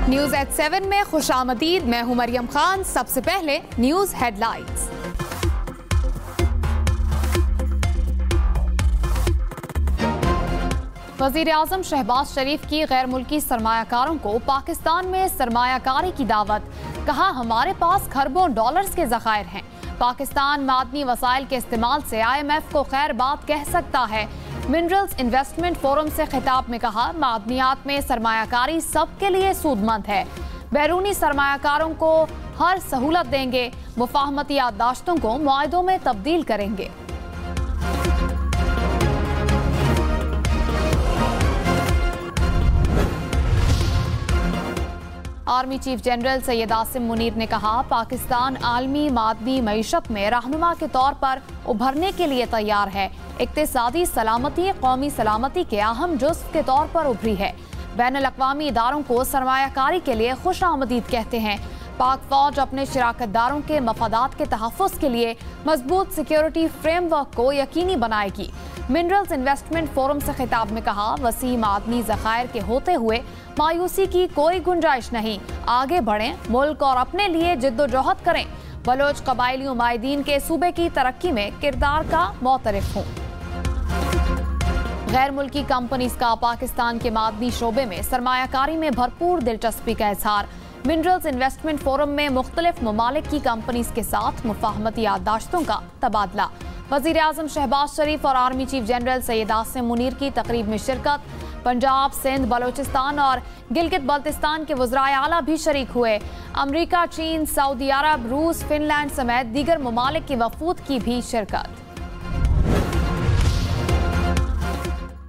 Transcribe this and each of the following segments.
News at 7 में खुशामदीद। मैं हूं मरियम खान। सबसे पहले न्यूज हेडलाइंस। वजीर आजम शहबाज शरीफ की गैर मुल्की सरमायाकारों को पाकिस्तान में सरमायाकारी की दावत। कहा, हमारे पास खरबों डॉलर्स के जखायर हैं। पाकिस्तान मादनी वसाइल के इस्तेमाल से IMF को खैर बात कह सकता है। मिनरल्स इन्वेस्टमेंट फोरम से खिताब में कहा, मादनियात में सरमायाकारी सबके लिए सूदमंद है। बैरूनी सरमायाकारों को हर सहूलत देंगे। मुफाहमती याददाश्तों को मुआहदों में तब्दील करेंगे। Army chief general Syed Asim Munir ने कहा, पाकिस्तान आलमी मादनी मईशत में रहनुमा के तौर पर उभरने के लिए तैयार है। इक्तिसादी सलामती कौमी सलामती के अहम जुज़्व के तौर पर उभरी है। बैनुल-अक़वामी इदारों को सरमायाकारी के लिए खुश आमदीद कहते हैं। पाक फौज अपने शिराकतदारों के मफादात के तहफ़्फ़ुज़ के लिए मजबूत सिक्योरिटी फ्रेमवर्क को यकीनी बनाएगी। मिनरल्स इन्वेस्टमेंट फोरम से खिताब में कहा, वसीम आदमी ज़खायर के होते हुए मायूसी की कोई गुंजाइश नहीं। आगे बढ़ें, मुल्क और अपने लिए जिद्दोजहद करें। बलोच कबायली उमायदीन के सूबे की तरक्की में किरदार का मोतरफ हूँ। गैर मुल्की कंपनीज का पाकिस्तान के मादनी शोबे में सरमायाकारी में भरपूर दिलचस्पी का इजहार। मिनरल्स इन्वेस्टमेंट फोरम में मुख्तलिफ ममालिक की कंपनीज के साथ मुफाहमती याददाश्तों का तबादला। वजीर आजम शहबाज शरीफ और army chief general Syed Asim Munir की तकरीब में शिरकत। पंजाब, सिंध, बलोचिस्तान और गिलगित बल्तिस्तान के वज़राए आला भी शरीक हुए। अमरीका, चीन, सऊदी अरब, रूस, फिनलैंड समेत दीगर ममालिक के वफूद की भी शिरकत।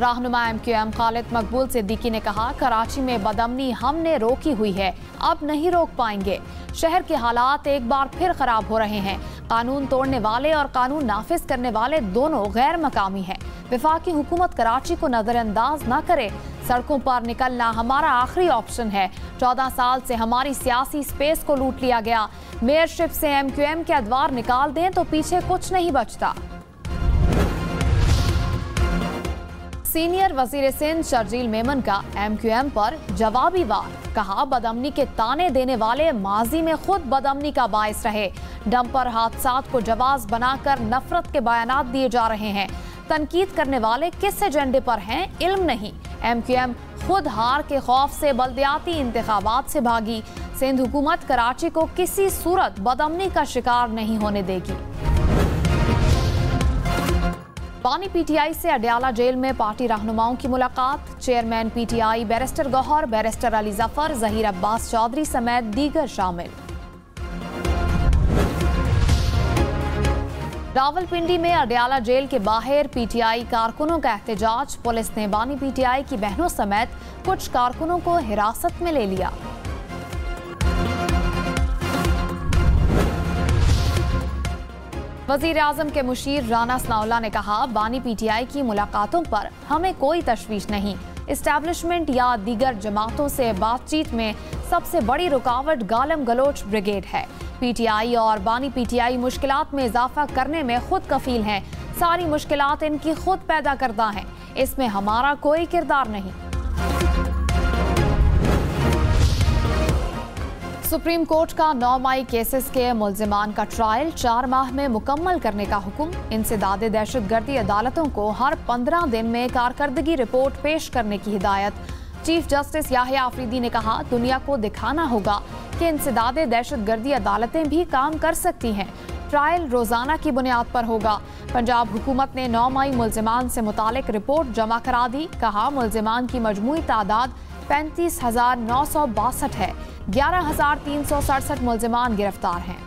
रहनुमा MQM खालिद मकबूल सिद्दीकी ने कहा, कराची में बदअमनी हमने रोकी हुई है, अब नहीं रोक पाएंगे। शहर के हालात एक बार फिर खराब हो रहे हैं। कानून तोड़ने वाले और कानून नाफिज करने वाले दोनों गैर मकामी हैं। वफाकी हुकूमत कराची को नजरअंदाज न करे। सड़कों पर निकलना हमारा आखिरी ऑप्शन है। 14 साल से हमारी सियासी स्पेस को लूट लिया गया। मेयरशिप से MQM के अदवार निकाल दें तो पीछे कुछ नहीं बचता। सीनियर वजीर सिंध शर्जील मेमन का MQM पर जवाबी वार। कहा, बदअमनी के ताने देने वाले माजी में खुद बदअमनी का बायस रहे। डंपर हादसात को जवाज बनाकर नफरत के बयानात दिए जा रहे हैं। तनकीद करने वाले किस एजेंडे पर हैं, इल्म नहीं। MQM खुद हार के खौफ से बल्दियाती इंतखाबात से भागी। सिंध हुकूमत कराची को किसी सूरत बदअमनी का शिकार नहीं होने देगी। बानी PTI से अडयाला जेल में पार्टी रहनुमाओं की मुलाकात। Chairman PTI barrister Gohar, barrister Ali Zafar, Zaheer Abbas Chaudhry समेत दीगर शामिल। रावलपिंडी में अडयाला जेल के बाहर PTI कारकुनों का एहतजाज। पुलिस ने बानी PTI की बहनों समेत कुछ कारकुनों को हिरासत में ले लिया। वजीर आजम के मुशीर राना सनाउल्लाह ने कहा, बानी PTI की मुलाकातों पर हमें कोई तशवीश नहीं। इस्टेब्लिशमेंट या दीगर जमातों से बातचीत में सबसे बड़ी रुकावट गालम गलोच ब्रिगेड है। PTI और बानी PTI मुश्किलात में इजाफा करने में खुद कफील हैं। सारी मुश्किलात इनकी खुद पैदा करदा हैं। इसमें हमारा कोई किरदार नहीं। सुप्रीम कोर्ट का 9 मई केसेस के मुल्जिमान का ट्रायल 4 माह में मुकम्मल करने का हुक्म। इंसदादे दहशतगर्दी अदालतों को हर 15 दिन में कारकर्दगी रिपोर्ट पेश करने की हिदायत। चीफ जस्टिस याहिया आफरीदी ने कहा, दुनिया को दिखाना होगा कि इंसदादे दहशतगर्दी अदालतें भी काम कर सकती हैं। ट्रायल रोजाना की बुनियाद पर होगा। पंजाब हुकूमत ने 9 मई मुल्जिमान से मुतालिक रिपोर्ट जमा करा दी। कहा, मुल्जिमान की मजमूई तादाद 35,962 है। 11,367 मुल्जिमान गिरफ्तार हैं।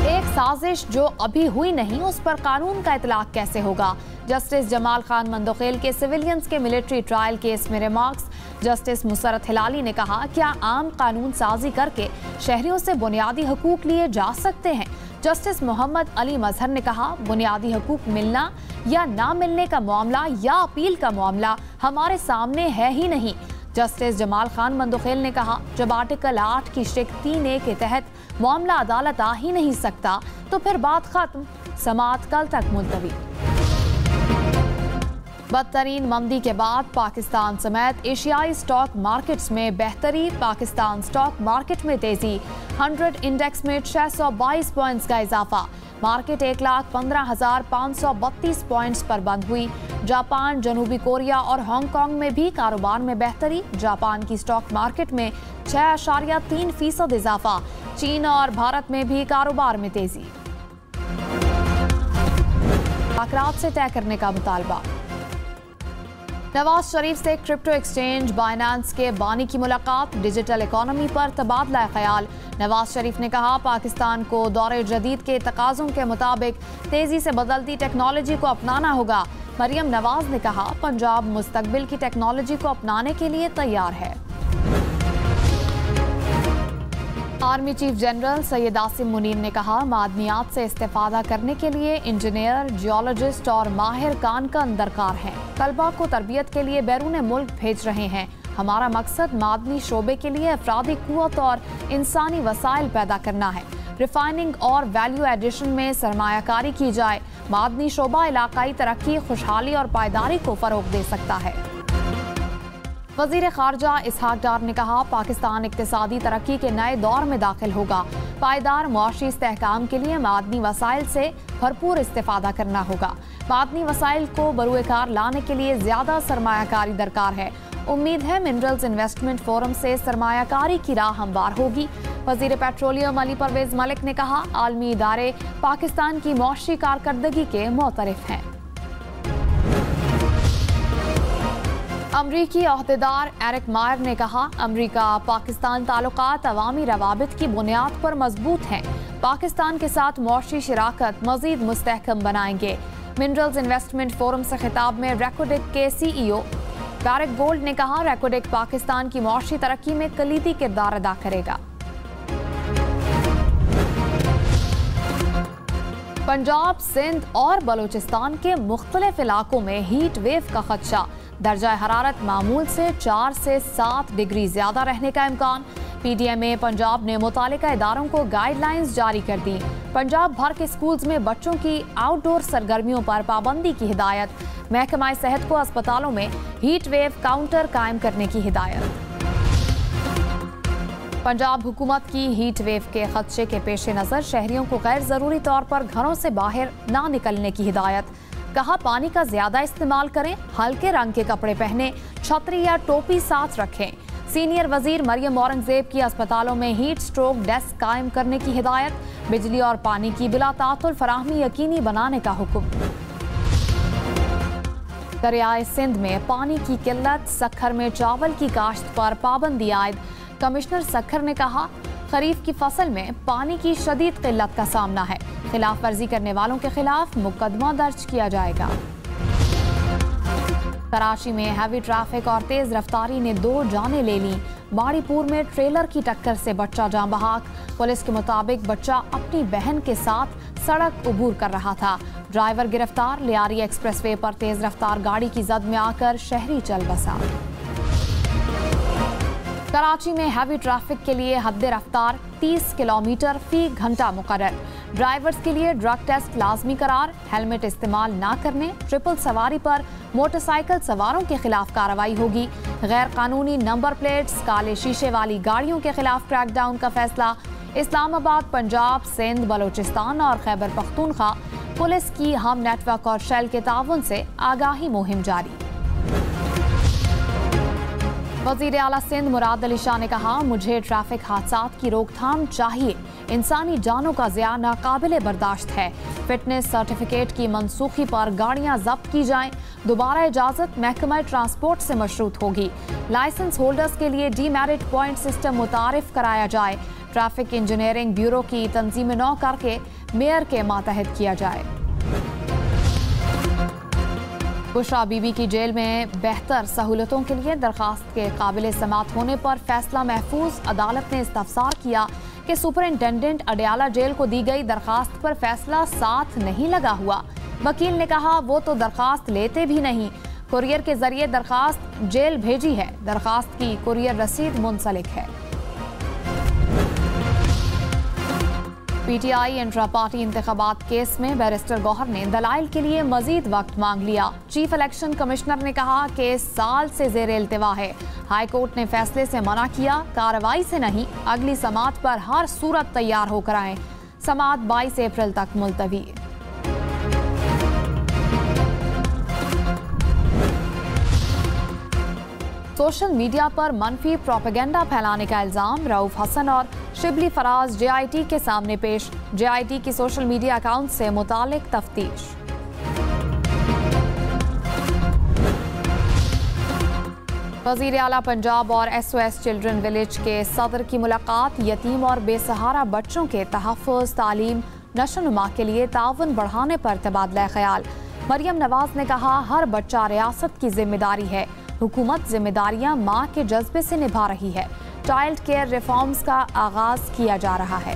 एक साजिश जो अभी हुई नहीं, उस पर कानून का इतलाक कैसे होगा? जस्टिस जमाल खान मंदोखेल के सिविलियंस के मिलिट्री ट्रायल केस में रिमार्क्स। जस्टिस मुसरत हिलाली ने कहा, क्या आम कानून साजी करके शहरियों से बुनियादी हकूक लिए जा सकते हैं? जस्टिस मोहम्मद अली मजहर ने कहा, बुनियादी हकूक मिलना या ना मिलने का मामला या अपील का मामला हमारे सामने है ही नहीं। जस्टिस जमाल खान मंदोखेल ने कहा, जब आर्टिकल 8 की शिक 3A के तहत मामला अदालत आ ही नहीं सकता तो फिर बात खत्म। समाअत कल तक मुलतवी। बदतरीन मंदी के बाद पाकिस्तान समेत एशियाई स्टॉक मार्केट्स में बेहतरी। पाकिस्तान स्टॉक मार्केट में तेजी, 100 इंडेक्स में 622 पॉइंट्स का इजाफा। मार्केट 1,15,532 पॉइंट्स पर बंद हुई। जापान, जनूबी कोरिया और हांगकांग में भी कारोबार में बेहतरी। जापान की स्टॉक मार्केट में 6.3% इजाफा। चीन और भारत में भी कारोबार में तेजी। मुज़ाकरात से तय करने का मुतालबा। नवाज शरीफ से क्रिप्टो एक्सचेंज बाइनेंस के बानी की मुलाकात। डिजिटल इकोनॉमी पर तबादला ख्याल। नवाज शरीफ ने कहा, पाकिस्तान को दौरे जदीद के तकाज़ों के मुताबिक तेजी से बदलती टेक्नोलॉजी को अपनाना होगा। मरियम नवाज ने कहा, पंजाब मुस्तकबिल की टेक्नोलॉजी को अपनाने के लिए तैयार है। Army chief general Syed Asim Munir ने कहा, मादनियात से इस्तेफादा करने के लिए इंजीनियर, जियोलॉजिस्ट और माहिर कान दरकार हैं। तलबा को तरबियत के लिए बैरून मुल्क भेज रहे हैं। हमारा मकसद मादनी शोबे के लिए अफरादी कुव्वत और इंसानी वसाइल पैदा करना है। रिफाइनिंग और वैल्यू एडिशन में सरमायाकारी की जाए। मादनी शोबा इलाकाई तरक्की, खुशहाली और पायदारी को फरोग दे सकता है। वजीर खारजा इसहाक डार ने कहा, पाकिस्तान इक्तिसादी तरक्की के नए दौर में दाखिल होगा। पायदार मुआशी इस्तेहकाम के लिए मादनी वसाइल से भरपूर इस्तेफादा करना होगा। मादनी वसाइल को बरूएकार लाने के लिए ज्यादा सरमायाकारी दरकार है। उम्मीद है मिनरल्स इन्वेस्टमेंट फोरम से सरमायाकारी की राह हमवार होगी। वजीर पेट्रोलियम अली परवेज मलिक ने कहा, आलमी इदारे पाकिस्तान की मुआशी कारकर्दगी के मोतरफ हैं। अमरीकी अहदेदार एरिक मायर ने कहा, अमरीका पाकिस्तान ताल्लुकात अवामी रवाबित की बुनियाद पर मजबूत हैं। पाकिस्तान के साथ मुआशी शराकत मजीद मुस्तहकम बनाएंगे। मिनरल्स इन्वेस्टमेंट फोरम से खिताब में रेकोडेक के CEO बैरिक गोल्ड ने कहा, रेकोडेक पाकिस्तान की मुआशी तरक्की में कलीदी किरदार अदा करेगा। पंजाब, सिंध और बलूचिस्तान के मुख्तलिफ इलाकों में हीट वेव का खदशा। दर्जा हरारत मामूल से 4 से 7 डिग्री ज्यादा रहने का इम्कान। PDMA पंजाब ने मुतालिका इदारों को गाइडलाइंस जारी कर दी। पंजाब भर के स्कूल्स में बच्चों की आउटडोर सरगर्मियों पर पाबंदी की हिदायत। महकमा सेहत को अस्पतालों में हीट वेव काउंटर कायम करने की हिदायत। पंजाब हुकूमत की हीट वेव के खदशे के पेश नज़र शहरियों को गैर जरूरी तौर पर घरों से बाहर ना निकलने की हिदायत। कहा, पानी का ज्यादा इस्तेमाल करें, हल्के रंग के कपड़े पहने, छतरी या टोपी साथ रखें। सीनियर वजीर मरियम औरंगजेब की अस्पतालों में हीट स्ट्रोक डेस्क कायम करने की हिदायत। बिजली और पानी की बिला तातुल फराहमी यकीनी बनाने का हुक्म। दरियाए सिंध में पानी की किल्लत, सक्खर में चावल की काश्त पर पाबंदी आयद। कमिश्नर सक्खर ने कहा, खरीफ की फसल में पानी की शदीद किल्लत का सामना है। खिलाफ वर्जी करने वालों के खिलाफ मुकदमा दर्ज किया जाएगा। कराची में हैवी ट्रैफिक और तेज रफ्तारी ने 2 जानें ले ली। बाड़ीपुर में ट्रेलर की टक्कर से बच्चा जान बहक। पुलिस के मुताबिक बच्चा अपनी बहन के साथ सड़क अबूर कर रहा था। ड्राइवर गिरफ्तार। लियारी एक्सप्रेसवे पर तेज रफ्तार गाड़ी की जद में आकर शहरी चल बसा। कराची में हैवी ट्रैफिक के लिए हद रफ्तार 30 किलोमीटर फी घंटा मुकर्रर। ड्राइवर्स के लिए ड्रग टेस्ट लाजमी करार। हेलमेट इस्तेमाल ना करने, ट्रिपल सवारी पर मोटरसाइकिल सवारों के खिलाफ कार्रवाई होगी। गैर कानूनी नंबर प्लेट्स, काले शीशे वाली गाड़ियों के खिलाफ क्रैकडाउन का फैसला। इस्लामाबाद, पंजाब, सिंध, बलूचिस्तान और खैबर पख्तूनख्वा पुलिस की हम नेटवर्क और शेल के ताउन से आगाही मुहिम जारी। वजीर आला सिंध मुराद अली शाह ने कहा, मुझे ट्रैफिक हादसात की रोकथाम चाहिए। इंसानी जानों का ज़िया नाकाबिले बर्दाश्त है। फिटनेस सर्टिफिकेट की मनसूखी पर गाड़ियां जब्त की जाएं। दोबारा इजाज़त महकमा ट्रांसपोर्ट से मशरूत होगी। लाइसेंस होल्डर्स के लिए डीमेरिट पॉइंट सिस्टम मुतारिफ कराया जाए। ट्रैफिक इंजीनियरिंग ब्यूरो की तंजीम नौ करके मेयर के मातहत किया जाए। बुशरा बीबी की जेल में बेहतर सहूलतों के लिए दरखास्त के काबिल समात होने पर फैसला महफूज। अदालत ने इस्तफसार किया कि सुपरिंटेंडेंट अडयाला जेल को दी गई दरखास्त पर फैसला साथ नहीं लगा हुआ। वकील ने कहा, वो तो दरखास्त लेते भी नहीं। कुरियर के जरिए दरखास्त जेल भेजी है। दरखास्त की कुरियर रसीद मुंसलिक है। पीटीआई इंट्रा पार्टी इंतखाबात केस में बैरिस्टर गौहर ने दलाइल के लिए मजीद वक्त मांग लिया। चीफ इलेक्शन कमिश्नर ने कहा केस साल से जेर इल्तिवा है। हाई कोर्ट ने फैसले से मना किया, कार्रवाई से नहीं, अगली समाअत पर हर सूरत तैयार होकर आए। समाअत 22 अप्रैल तक मुलतवी। सोशल मीडिया पर मनफी प्रोपेगेंडा फैलाने का इल्जाम रऊफ हसन और शिबली फराज जेआईटी के सामने पेश। जेआईटी की सोशल मीडिया अकाउंट से मुतालिक तफ्तीश। वजीर आला पंजाब और SOS चिल्ड्रन विलेज के सदर की मुलाकात। यतीम और बेसहारा बच्चों के तहफ़्फ़ुज़, तालीम, नशोनुमा के लिए ताउन बढ़ाने पर तबादला ख्याल। मरियम नवाज ने कहा हर बच्चा रियासत की जिम्मेदारी है। हुकूमत जिम्मेदारियां माँ के जज्बे से निभा रही है। चाइल्ड केयर रिफॉर्म्स का आगाज किया जा रहा है।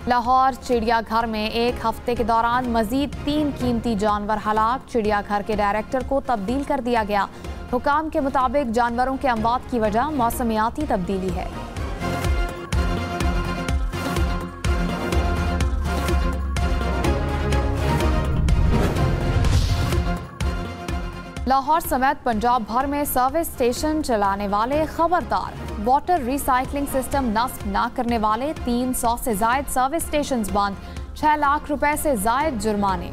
लाहौर चिड़ियाघर में एक हफ्ते के दौरान मजीद 3 कीमती जानवर हलाक। चिड़ियाघर के डायरेक्टर को तब्दील कर दिया गया। हुकाम के मुताबिक जानवरों के अमवात की वजह मौसमियाती तब्दीली है। लाहौर समेत पंजाब भर में सर्विस स्टेशन चलाने वाले खबरदार। वाटर रिसाइकलिंग सिस्टम नस्ब न करने वाले 300 से जायद सर्विस स्टेशन बंद। 6 लाख रुपए से जायद जुर्माने।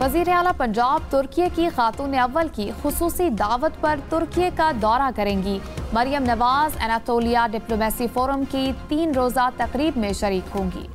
वजीर आला पंजाब तुर्की की खातून अव्वल की खुसूसी दावत पर तुर्की का दौरा करेंगी। मरियम नवाज एनातोलिया डिप्लोमेसी फोरम की 3 रोजा तकरीब में शरीक होंगी।